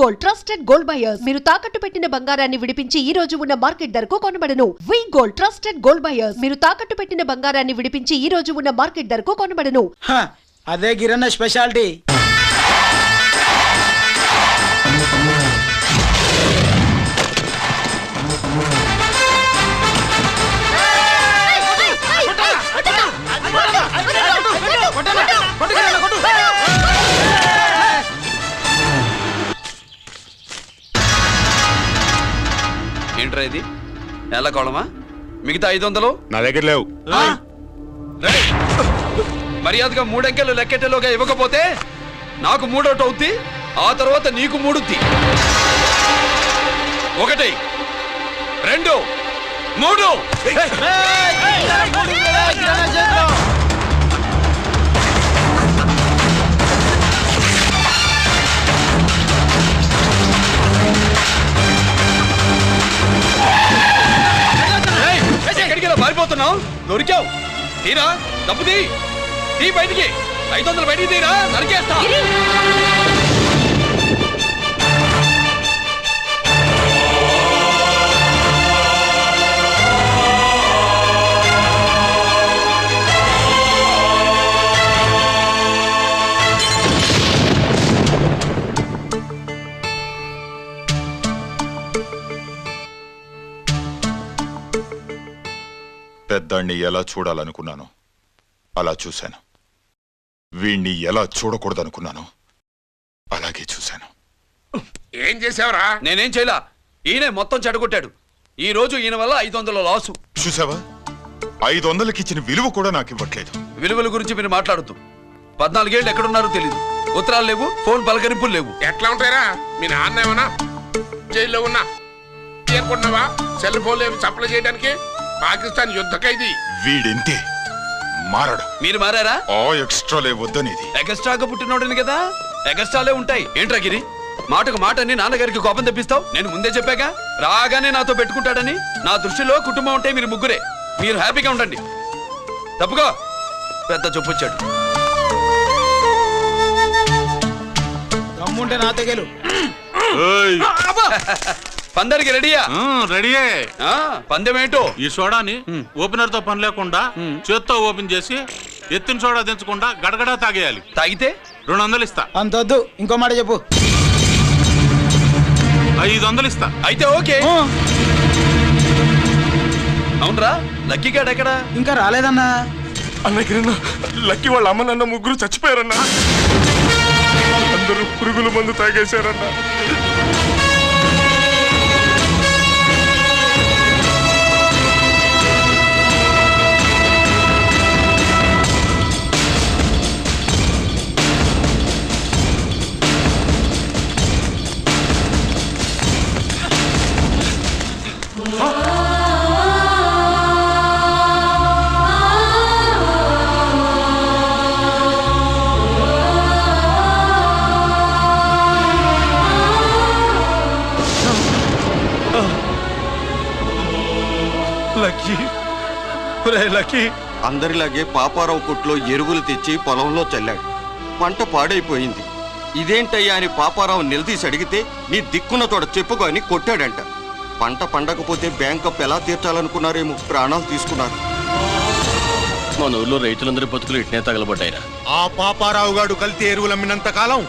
Gold trusted gold buyers. మీరు తాకట్టు పెట్టిన బంగారాన్ని విడిపించి ఈ రోజు ఉన్న మార్కెట్ ధరకు కొనబడను. వి గోల్డ్ ట్రస్టెడ్ గోల్డ్ బయర్స్. మీరు తాకట్టు పెట్టిన బంగారాన్ని విడిపించి ఈ రోజు ఉన్న మార్కెట్ ధరకు కొనబడను. అదే గిరన్న స్పెషాలిటీ. ఏంట్రా ఇది? నెల కోళమా? మిగతా 500 నా దగ్గర లేవు. మర్యాదగా 3 అంకెలు లెక్కెట్టలోగా ఇవ్వకపోతే నాకు 3 అవుద్ది, ఆ తర్వాత నీకు 3. 1 2 3. ఎక్కడికి పారిపోతున్నావు? దొరికావు. తీరా డబ్బు తీ బయటికి. 500 బయటికి తీరా, నరికేస్తా. పెద్దాన్ని ఎలా చూడాలనుకున్నాను అలా చూశాను. వీణ్ణి ఎలా చూడకూడదనుకున్నాను అలాగే చూశాను. ఏం చేసావురా? నేనేం చేయలా, ఈయనే మొత్తం చెడగొట్టాడు. ఈ రోజు ఈయన వల్ల 500 లాసు. చూసావా, 500కి ఇచ్చిన విలువ కూడా నాకు ఇవ్వట్లేదు. విలువల గురించి మీరు మాట్లాడుతూ 14 ఏళ్ళు ఎక్కడున్నారో తెలీదు. ఉత్తరాలు లేవు, ఫోన్ పలకరింపులు లేవు. ఎట్లా ఉంటాయిరా? మీ నాన్న ఏమన్నా జైల్లో ఉన్నా చేరుకుంటున్నావా? సెల్ ఫోన్లు ఏమి సప్లై చేయడానికి? పాకిస్తాన్ యుద్ధ ఖైదీ. వీడింతే మారడు. మీరు మారారా? ఎక్స్ట్రాలే వద్దనేది. ఎగస్ట్రాగా పుట్టినోడని కదా, ఎగస్ట్రాలే ఉంటాయి. ఏంట్రా గిరి, మాటకు మాట అని నాన్నగారికి కోపం తెప్పిస్తావు? నేను ముందే చెప్పాగా రాగానే నాతో పెట్టుకుంటాడని. నా దృష్టిలో కుటుంబం ఉంటే మీరు ముగ్గురే. మీరు హ్యాపీగా ఉండండి. తప్పుగా పెద్ద చొప్పొచ్చాడు. దమ్ముంటే నా తెగలు. పందరికి రెడీయా? రెడీయే. పందెమేంటో? ఈ సోడాని ఓపెనర్ తో పని లేకుండా చేత్తో ఓపెన్ చేసి ఎత్తిన సోడా దించకుండా గడగడా తాగేయాలి. తాగితే 200 ఇస్తా. అంతొద్దు, ఇంకో మాట చెప్పు. 500 ఇస్తా. అయితే ఓకే. అవునరా, లక్కీ గాడు ఎక్కడా? ఇంకా రాలేదన్నా. అన్నగిరన్నా, లక్కీ వాళ్ళ అమ్మ నాన్న ముగ్గురు చచ్చిపోయారన్నా. అందరూ పురుగుల మందు తాగేశారన్నా. అందరిలాగే పాపారావు కొట్లో ఎరువులు తెచ్చి పొలంలో చల్లాడు. పంట పాడైపోయింది. ఇదేంటయ్యా అని పాపారావు నిలదీసి అడిగితే నీ దిక్కున్న తోడ చెప్పుకో అని కొట్టాడంట. పంట పండకపోతే బ్యాంక్ అప్ ఎలా తీర్చాలనుకున్నారేమో ప్రాణాలు తీసుకున్నారు. మన ఊర్లో రైతులందరి బతుకులు ఇట్నే తగలబడ్డాయిరా. ఆ పాపారావు గాడు కల్తీ ఎరువులు అమ్మినంత కాలం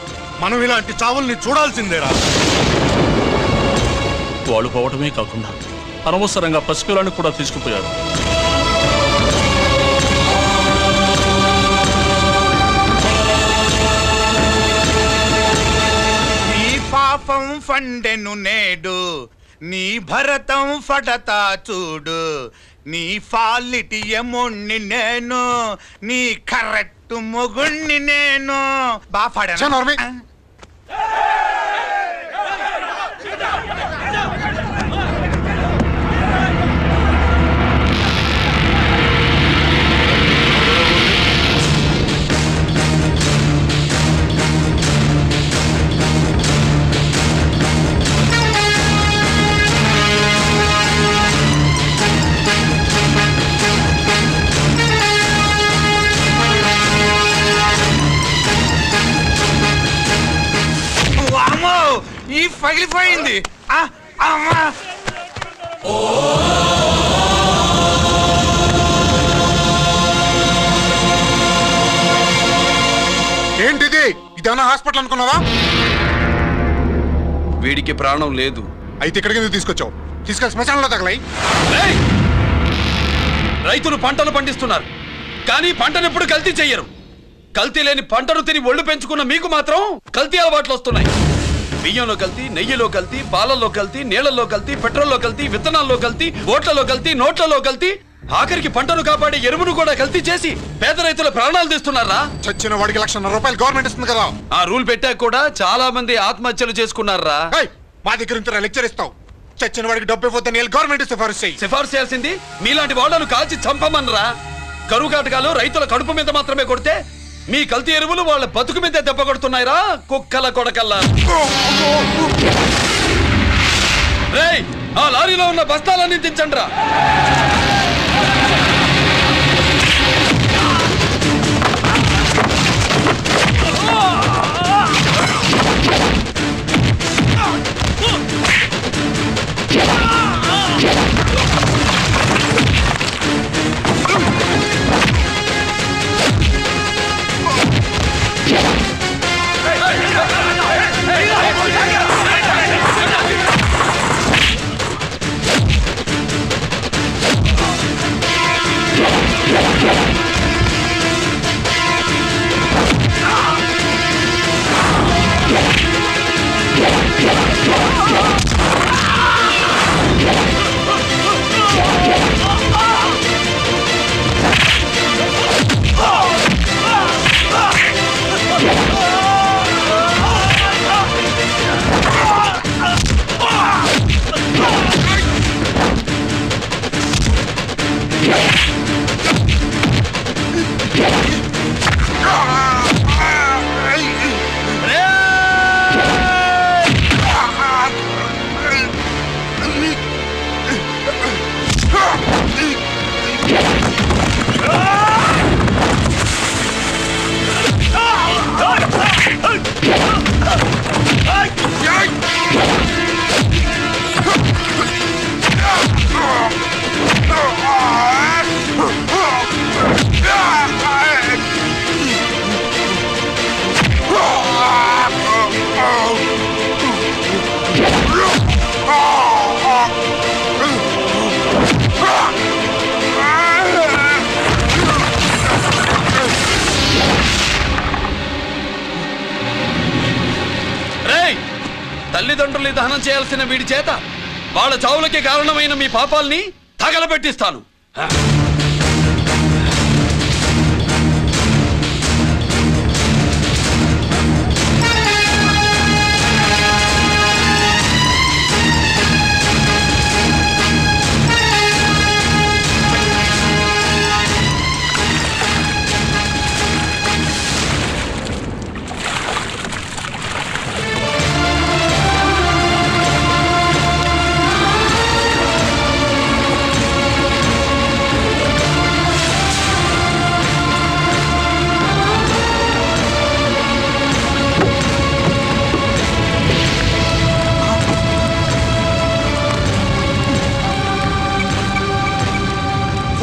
మనం ఇలాంటి చావుల్ని చూడాల్సిందేరా. వాళ్ళు పోవటమే కాకుండా అనవసరంగా పసిపిల్లని కూడా తీసుకుపోయారు. నీ పాపం ఫండెను నేడు, నీ భరతం ఫడతా చూడు. నీ ఫాలిటి ఎముణ్ణి నేను, నీ కరెక్ట్ మొగుణ్ణి నేను. బాఫాడనా? ఈ పగిలిపోయింది. అమ్మా ఏంటిది? ఇదేమన్నా హాస్పిటల్ అనుకున్నావా? వీడికి ప్రాణం లేదు. అయితే ఇక్కడికి ఎందుకు తీసుకొచ్చావు? తీసుకెళ్ళి శ్మశానంలో తగలై. ఏయ్! రైతులు పంటలు పండిస్తున్నారు, కానీ పంటను ఎప్పుడు కల్తీ చెయ్యరు. కల్తీ లేని పంటను తిని ఒళ్ళు పెంచుకున్న మీకు మాత్రం కల్తీ అలవాట్లు వస్తున్నాయి. బియ్యంలో కల్తీ, నెయ్యిలో కల్తీ, పాలల్లో కల్తీ, నీళ్లలో కల్తీ, పెట్రోల్లో కల్తీ, విత్తనాల్లో కల్తీ, ఓట్లలో కల్తీ, నోట్లలో కల్తీ, ఆఖరికి పంటను కాపాడే ఎరువును కూడా కల్తీ చేసి పేద రైతుల ప్రాణాలు తీస్తున్నారా? చచ్చిన వాడికి ₹1,00,000 గవర్నమెంట్ ఇస్తుంది కదా. ఆ రూల్ పెట్టాక కూడా చాలా మంది ఆత్మహత్యలు చేసుకున్నారా? ఏయ్, మా దగ్గర ఇంత లెక్చర్ ఇస్తావు. చచ్చిన వాడికి డబ్బు ఇవ్వద్దని గవర్నమెంట్ సిఫారసు చేయి. సిఫార్సు చేయాల్సింది మీలాంటి వాళ్ళను కాల్చి చంపమనరా? కరువు కాటకాలు రైతుల కడుపు మీద మాత్రమే కొడితే మీ కల్తీ ఎరువులు వాళ్ళ బతుకు మీద దెబ్బ కొడుతున్నాయిరా కుక్కల కొడకల్లా. రేయ్, ఆ లారీలో ఉన్న బస్తాలన్నీ దించండిరా. తల్లిదండ్రుల్ని దహనం చేయాల్సిన వీడి చేత వాళ్ళ చావులకి కారణమైన మీ పాపాల్ని తగలబెట్టిస్తాను.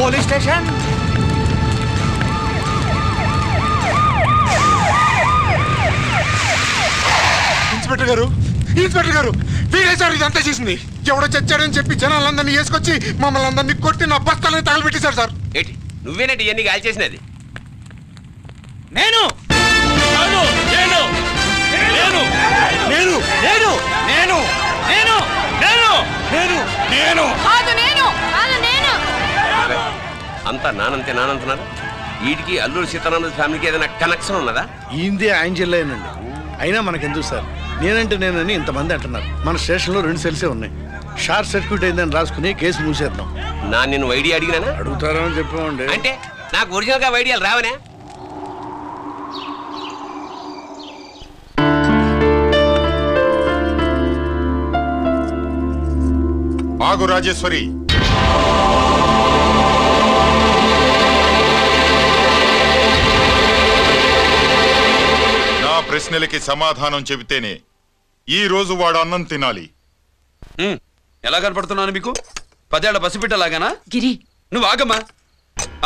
Police station. ఇన్స్పెక్టర్ గారు, ఇన్స్పెక్టర్ గారు, వీరే సార్ ఇదంతా చేసింది. ఎవడో చచ్చాడని చెప్పి జనాలందరినీ వేసుకొచ్చి మమ్మల్ని అందరినీ కొట్టి నా బస్తాలని తగలబెట్టేశారు సార్. ఏంటి నువ్వేనండి ఇవన్నీ గాలి చేసినది? నేను నేను నేను నేను నేను నేను నేను నేను నేను నేను నేను అంతా నానంతే నానంటున్నారు. వీటికి అల్లూరు సీతారామరాజు ఫ్యామిలీకి ఏదైనా కనెక్షన్ ఉన్నదా? ఈందే ఆయన జిల్లానండి. అయినా మనకెందుకు సార్, నేనంటే నేనని ఇంతమంది అంటున్నారు. మన స్టేషన్లో 2 సెల్సే ఉన్నాయి. షార్ట్ సర్క్యూట్ అయిందని రాసుకుని కేసు మూసేద్దాం. నేను ఐడియా అడిగినానా? అడుగుతారని చెప్పామండి. అంటే నాకు ఒరిజినల్ గా ఐడియాలు రావనే? ఆగు రాజేశ్వరి. నా ప్రశ్నలకి సమాధానం చెబితేనే ఈ రోజు వాడు అన్నం తినాలి. ఎలా కనపడుతున్నాను మీకు? 10 ఏళ్ల పసిపిట్టలాగానా? గిరి, నువ్వు ఆగమ్మా.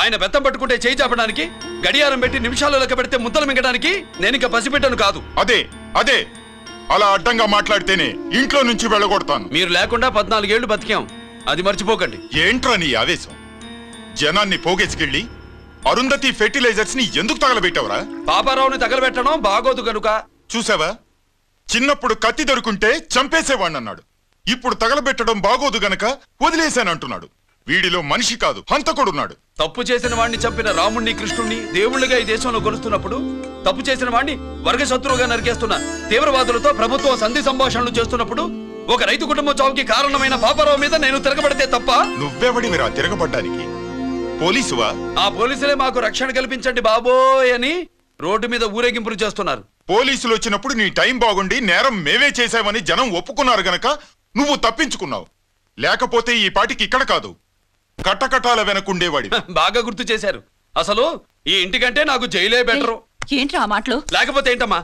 ఆయన బెత్తం పట్టుకుంటే చేయి చాపడానికి, గడియారం పెట్టి నిమిషాలు లెక్క పెడితే ముద్దలు మింగడానికి నేను ఇంకా పసిపిట్టను కాదు. అదే అదే అలా అడ్డంగా మాట్లాడితేనే ఇంట్లో నుంచి వెళ్ళగొడతాను. మీరు లేకుండా 14 ఏళ్లు బతికాం, అది మర్చిపోకండి. ఏంట్రా నీ ఆవేశం? జనాన్ని పోగేసుకెళ్ళి అరుంధతి ఫెర్టిలైజర్స్ ని ఎందుకు తగలబెట్టావురా? పాపారావుని తగలబెట్టడం బాగోదు గనుక. చూసావా, చిన్నప్పుడు కత్తి దొరుకుంటే చంపేసేవాణ్ణన్నాడు. ఇప్పుడు తగలబెట్టడం బాగోదు గనక వదిలేశానంటున్నాడు. వీడిలో మనిషి కాదు, హంతకుడున్నాడు. తప్పు చేసిన వాడిని చంపిన రాముణ్ణి, కృష్ణుణ్ణి దేవుళ్ళుగా ఈ దేశంలో కొలుస్తున్నప్పుడు, తప్పు చేసిన వాడిని వర్గశత్రువుగా నరికేస్తున్న తీవ్రవాదులతో ప్రభుత్వం సంధి సంభాషణలు చేస్తున్నప్పుడు, ఒక రైతు కుటుంబం చావుకి కారణమైన పాపారావు మీద నేను తిరగబడితే తప్ప? నువ్వెవడివిరా తిరగబడ్డానికి? పోలీసువా? ఆ పోలీసులే మాకు రక్షణ కల్పించండి బాబోయ్ అని రోడ్డు మీద ఊరేగింపులు చేస్తున్నారు. పోలీసులు వచ్చినప్పుడు నీ టైం బాగుండి నేరం మేమే చేశామని జనం ఒప్పుకున్నారు గనక నువ్వు తప్పించుకున్నావు. లేకపోతే ఈ పాటికి ఇక్కడ కాదు, కట్టకటాల వెనకుండేవాడి. బాగా గుర్తు చేశారు. అసలు ఈ ఇంటికంటే నాకు జైలే బెటరు. ఏంట్రా ఆ మాటలు? లేకపోతే ఏంటమ్మా,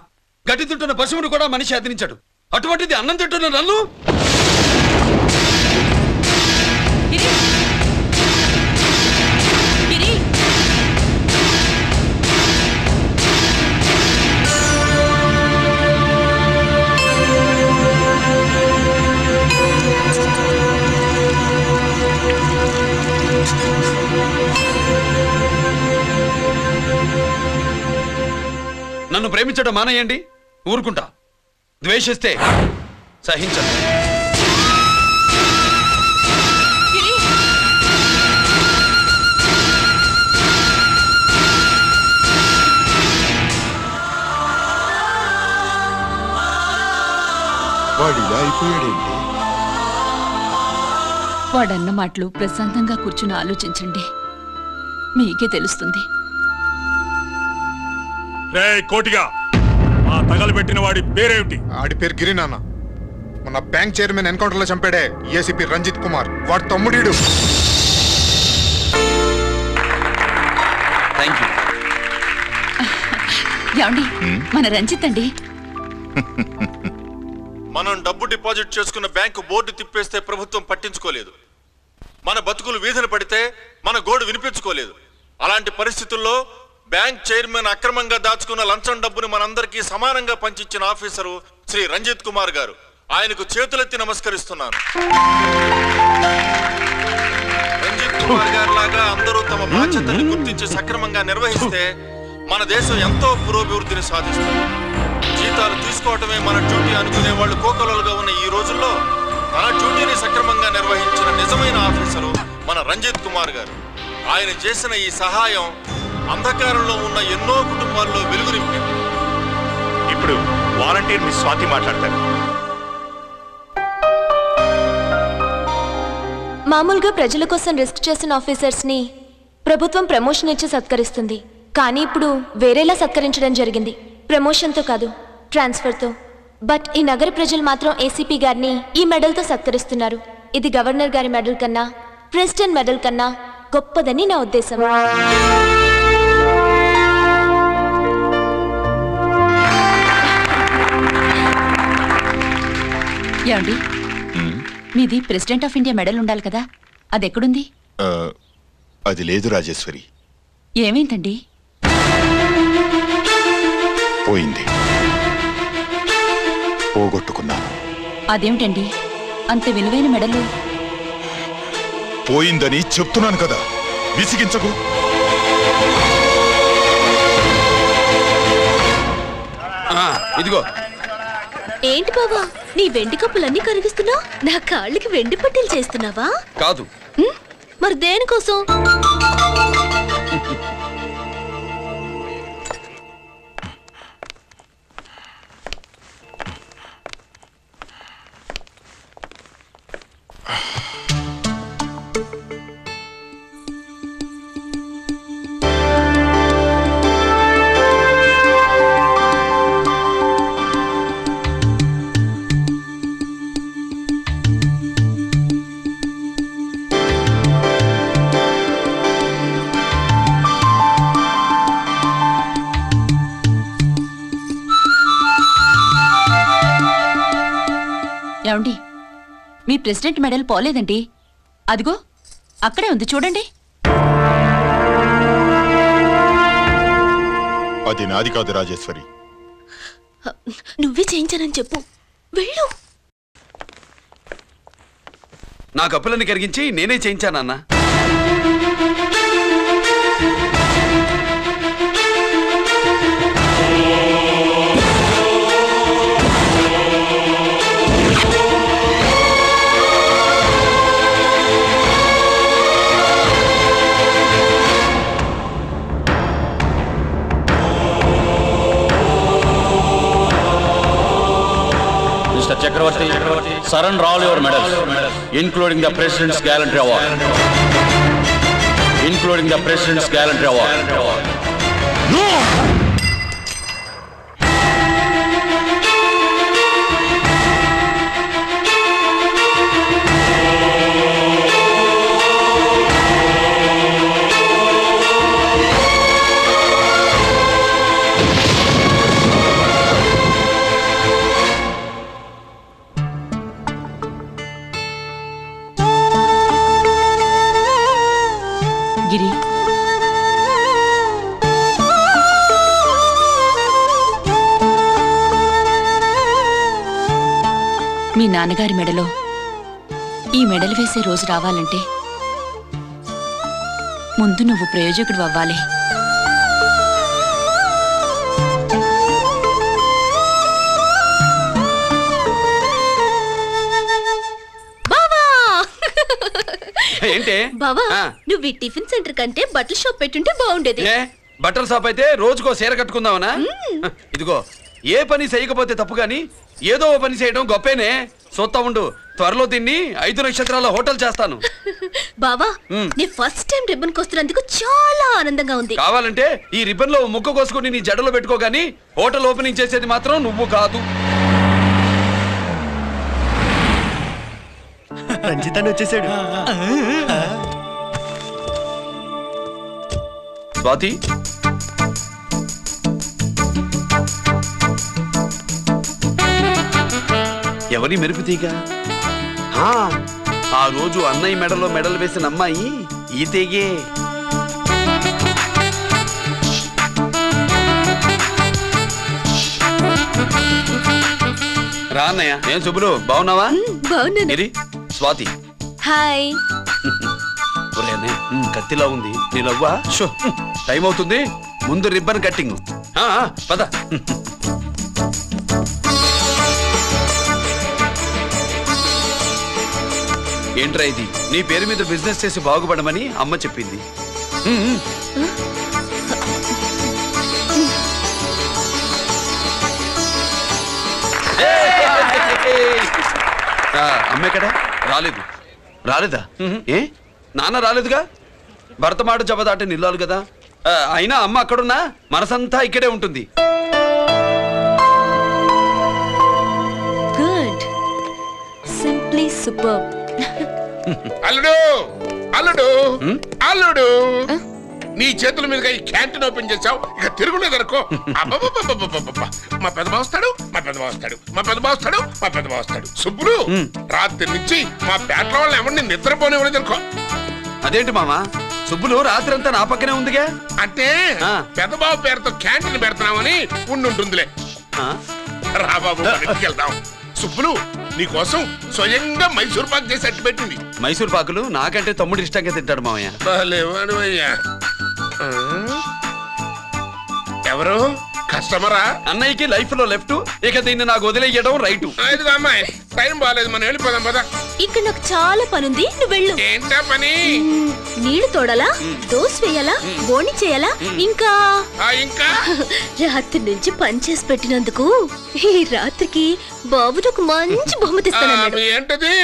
గట్టి తింటున్న పశువును కూడా మనిషి అదిరించాడు, అటువంటిది అన్నం తింటున్న నన్ను? గిరి! గిరి! నన్ను ప్రేమించడం మానేయండి, ఊరుకుంటా. ద్వేషిస్తే సహించను. గిరి! వాడిలా అయిపోయాడేంటి? వాడన్న మాటలు ప్రశాంతంగా కూర్చుని ఆలోచించండి, మీకే తెలుస్తుంది. రే కోటిగా, ఆ తగలబెట్టిన వాడి పేరేమిటి? ఆడి పేరు గిరి నాన్న. మన బ్యాంక్ చైర్మన్ ఎన్కౌంటర్ లో చంపాడే ఏసీపీ రంజిత్ కుమార్, వాడు తమ్ముడీడు. Thank you. ఏమండి, మన రంజిత్ అండి. మనం డబ్బు డిపాజిట్ చేసుకున్న బ్యాంకు బోర్డు తిప్పేస్తే ప్రభుత్వం పట్టించుకోలేదు. మన బతుకులు వీధులు పడితే మన గోడు వినిపించుకోలేదు. అలాంటి పరిస్థితుల్లో బ్యాంక్ చైర్మన్ అక్రమంగా దాచుకున్న లంచం డబ్బుని మనందరికీ సమానంగా పంచిచ్చిన ఆఫీసరు శ్రీ రంజిత్ కుమార్ గారు. ఆయనకు చేతులెత్తి నమస్కరిస్తున్నాను. రంజిత్ కుమార్ గారి లాగా అందరూ తమ బాధ్యతని గుర్తించి సక్రమంగా నిర్వహిస్తే మన దేశం ఎంతో పురోభివృద్ధిని సాధిస్తుంది. జీతాలు తీసుకోవటమే మన డ్యూటీ అనుకునే వాళ్ళు కోకొలలుగా ఉన్న ఈ రోజుల్లో తన డ్యూటీని సక్రమంగా నిర్వహించిన నిజమైన ఆఫీసరు మన రంజిత్ కుమార్ గారు. ఆయన చేసిన ఈ సహాయం అంధకారంలో ఉన్న ఎన్నో కుటుంబాల్లో వెలుగు నింపింది. ఇప్పుడు వాలంటీర్ మిస్ స్వాతి మాట్లాడతారు. మామూలుగా ప్రజల కోసం రిస్క్ చేసిన ఆఫీసర్స్ ని ప్రభుత్వం ప్రమోషన్ ఇచ్చి సత్కరిస్తుంది. కానీ ఇప్పుడు వేరేలా సత్కరించడం జరిగింది. ప్రమోషన్తో కాదు, ట్రాన్స్ఫర్తో. బట్ ఈ నగర ప్రజలు మాత్రం ఏసీపీ గారిని ఈ మెడల్తో సత్కరిస్తున్నారు. ఇది గవర్నర్ గారి మెడల్ కన్నా, ప్రెసిడెంట్ మెడల్ కన్నా గొప్పదని నా ఉద్దేశం. ఏమండి, మీది ప్రెసిడెంట్ ఆఫ్ ఇండియా మెడల్ ఉండాలి కదా, అది ఎక్కడుంది? అది లేదు రాజేశ్వరి. ఏమైందండి? పోయింది, పోగొట్టుకున్నాను. అదేమిటండి అంత విలువైన మెడలు? పోయిందని చెప్తున్నాను కదా, విసిగించకు. ఇదిగో. ఏంటి బాబా, నీ వెండి కప్పులన్నీ కరిగిస్తున్నావు? నా కాళ్ళకి వెండి పట్టీలు చేస్తున్నావా? కాదు. మరి దేనికోసం? ఏమండి, మీ ప్రెసిడెంట్ మెడల్ పోలేదండి. అదిగో అక్కడే ఉంది చూడండి. అది నాది కాదు రాజేశ్వరి. నువ్వే చేయించానని చెప్పు. వెళ్ళు. నా కప్పులని కరిగించి నేనే చేయించానన్నా. Mr. Chakravarti, surrender all your medals, including the President's Gallantry Award. Including the President's Gallantry Award. No! గిరి, మీ నాన్నగారి మెడలో ఈ మెడలు వేసే రోజు రావాలంటే ముందు నువ్వు ప్రయోజకుడు అవ్వాలి. ఏంటి బావా, నువ్వు ఈ టిఫిన్ సెంటర్ కంటే బట్టల షాప్ పెట్టుంటే బాగుండేది. బట్టల షాప్ అయితే రోజుకో చీర కట్టుకుందామనా? ఇదిగో, ఏ పని చేయకపోతే తప్పు గాని ఏదో ఓ పని చేయడం గొప్పేనే. చూస్తా ఉండు, త్వరలో దీన్ని 5 నక్షత్రాల హోటల్ చేస్తాను. బావా, నీ ఫస్ట్ టైం రిబ్బన్ కోస్తున్నందుకు చాలా ఆనందంగా ఉంది. కావాలంటే ఈ రిబ్బన్ లో ముక్క కోసుకుని నీ జడలో పెట్టుకోగాని హోటల్ ఓపెనింగ్ చేసేది మాత్రం నువ్వు కాదు. రంజితాన్ని వచ్చేసాడు. స్వాతి, ఎవరి మెరుపు తీగ? ఆ రోజు అన్నయ్య మెడలో మెడలు వేసిన అమ్మాయి ఈ తీగే. రా అన్నయ్య. ఏం శుభ్రు, బాగున్నావా? బాగున్నాను. స్వాతి, హాయ్. కత్తిలా ఉంది నీ లవ్వా? టైం అవుతుంది, ముందు రిబ్బన్ కట్టింగ్. పద. ఏంట్రా ఇది? నీ పేరు మీద బిజినెస్ చేసి బాగుపడమని అమ్మ చెప్పింది. అమ్మ ఎక్కడ? రాలేదా? ఏ నాన్న రాలేదుగా? భర్త మాట జబదాటే నిల్లాలి కదా. అయినా అమ్మ అక్కడున్నా మనసంతా ఇక్కడే ఉంటుంది. Good, simply super. అల్లుడు అల్లుడు అల్లుడు, నీ చేతుల మీదుగా ఈ క్యాంటీన్ ఓపెన్ చేసావు, ఇక తిరుగులేదనుకో. మా పెద్ద బావస్తాడు, మా పెద్ద బావస్తాడు, మా పెద్ద బావస్తాడు, మా పెద్ద బావస్తాడు. సుబ్బులు, రాత్రి నుంచి మా పేటల వాళ్ళు ఎవరిని నిద్రపోనివ్వలేదు అనుకో. అదేంటి మామ, సుబ్బులు రాత్రి అంతా నా పక్కనే ఉందిగా? అంటే పెద్ద బావ పేరుతో క్యాంటీన్ పెడుతున్నామని ఉండుంటుందిలే. రా బాబు, వెళ్దాం. సుబ్బులు, నీకోసం స్వయంగా మైసూర్ పాక్ చేసి అట్టు పెట్టింది. మైసూర్ పాకులు నాకంటే తమ్ముడు ఇష్టంగా తింటాడు మామయ్య. ఎవరు? కస్టమరా? అన్నయ్యకి లైఫ్ లో లెఫ్ట్, ఇక దీన్ని నాకు వదిలేయడం రైట్. అమ్మాయి, టైం బాగాలేదు, మనం వెళ్ళిపోదాం పద. ఇక్కడ నాకు చాలా పనుంది, నువ్వు వెళ్ళు. ఏంటా పని? నీళ్లు తోడాలా, దోశ వేయాలా, బోని చేయాలా, ఇంకా రాత్రి నుంచి పని చేసి పెట్టినందుకు ఈ రాత్రికి బాబుకి ఒక మంచి బహుమతి ఇస్తానన్నాడు. ఏంటది?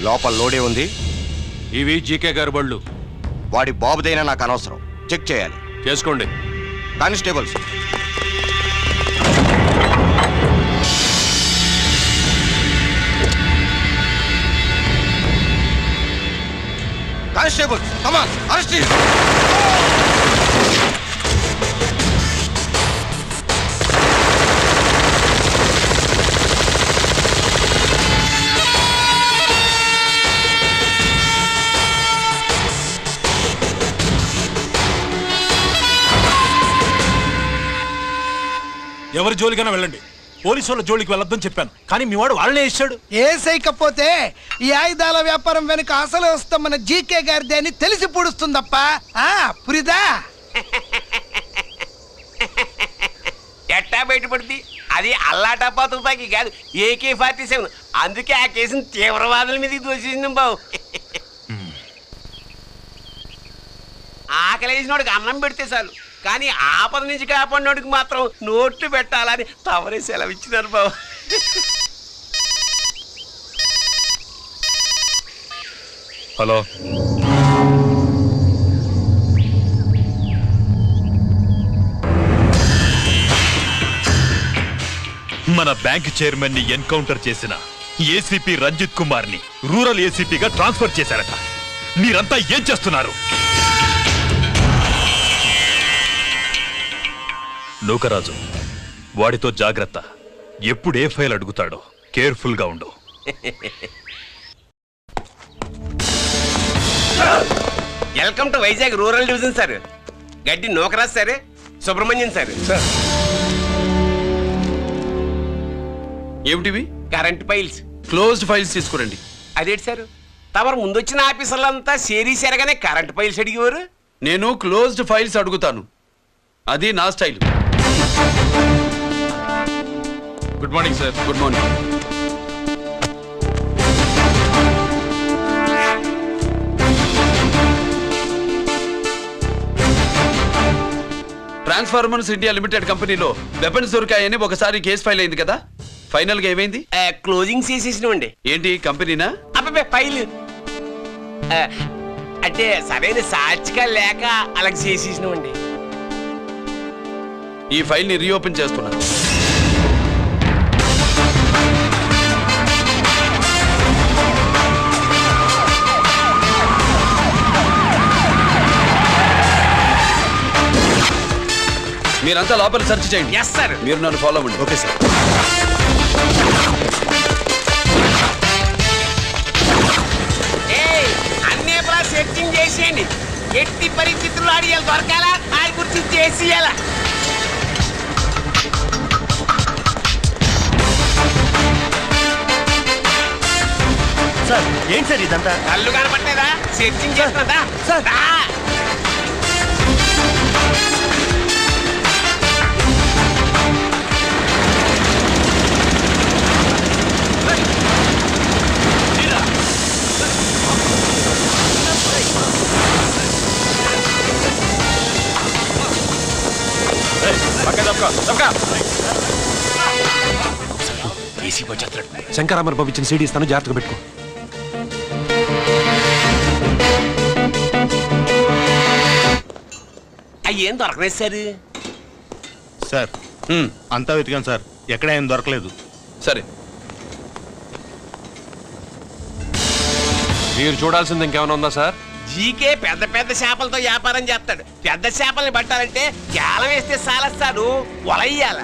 లోపల లోడే ఉంది. ఇవి జీకే గారి బళ్ళు. వాడి బాబుదైనా నాకు అనవసరం. చెక్ చేయాలి. చేసుకోండి. Constables, constables, come on, arrest him. ఎవరి జోలికైనా వెళ్ళండి, పోలీసు వాళ్ళ జోలికి వెళ్ళొద్దని చెప్పాను, కానీ మీ వాడు వాళ్ళనే ఇచ్చాడు. ఏసైకపోతే ఈ ఆయుధాల వ్యాపారం వెనుక అసలు వస్తామన్న జీకే గారిదే అని తెలిసి పుడుస్తుందప్ప. పురిదా ఎట్టా బయటపడింది? అది అల్లాటప్పా తుపాకీ కాదు, AK-47. అందుకే ఆ కేసుని తీవ్రవాదుల మీదకి దోషింది బాబు. ఆకలేసినోడికి అన్నం పెడితే చాలు, కానీ ఆపద నుంచి కాపాడినోడికి మాత్రం నోట్లు పెట్టాలని తవరే సెలవు ఇచ్చినారు బాబు. హలో, మన బ్యాంక్ చైర్మన్ ని ఎన్కౌంటర్ చేసిన ఏసీపీ రంజిత్ కుమార్ ని రూరల్ ఏసీపీగా ట్రాన్స్ఫర్ చేశారట. మీరంతా ఏం చేస్తున్నారు? నూకరాజు, వాడితో జాగ్రత్త. ఎప్పుడు ఏ ఫైల్ అడుగుతాడో కేర్ఫుల్ గా ఉండు. Welcome to Vizag rural division sir. Gaddi Nookaraj sir, Subrahmanyam sir. ఏమిటివి? Current files. క్లోజ్డ్ ఫైల్స్ తీసుకురండి. అదేంటి సార్, తమరు ముందొచ్చిన ఆఫీసర్లంతా సేరీసారగానే కరెంట్ ఫైల్స్ అడిగేవారు. నేను క్లోజ్డ్ ఫైల్స్ అడుగుతాను, అది నా style. Good morning sir. Good morning. Transformers India limited కంపెనీలో వెపన్స్ దొరికాయని ఒకసారి కేసు ఫైల్ అయింది కదా, ఫైనల్ గా ఏమైంది? క్లోజింగ్ చేసేసినవండి. ఏంటి కంపెనీనా? అబ్బాయి ఫైల్ అంటే సరైన సాక్షిగా లేక అలా చేసేసినవండి. ఈ ఫైల్ ని రీఓపెన్ చేస్తున్నా. మీరంతా లోపల సెర్చ్ చేయండి. Yes sir. మీరు నన్ను ఫాలో అవ్వండి. Okay sir. అన్నీ సెర్చింగ్ చేసేయండి. ఎట్టి పరిస్థితుల్లో అడిగాలి దొరకాలా, ఆడి గురించి చేసేయాలా. సార్ ఏంటి సార్ ఇదంతా? కళ్ళు కనపట్టలేదా? Searching చేస్తున్నదా sir? శంకరామర్ బాబు ఇచ్చిన సీడీ ఇస్తాను, జాగ్రత్తగా పెట్టుకో. అయ్యేం దొరకలేదు సార్. సార్ అంతా వెతికాను సార్, ఎక్కడ ఏం దొరకలేదు. సరే, మీరు చూడాల్సింది ఇంకేమైనా ఉందా సార్? జీకే పెద్ద పెద్ద చేపలతో వ్యాపారం చేస్తాడు. పెద్ద చేపల్ని పట్టాలంటే కేలం వేస్తే సాలస్తాడు, వలయ్యాల.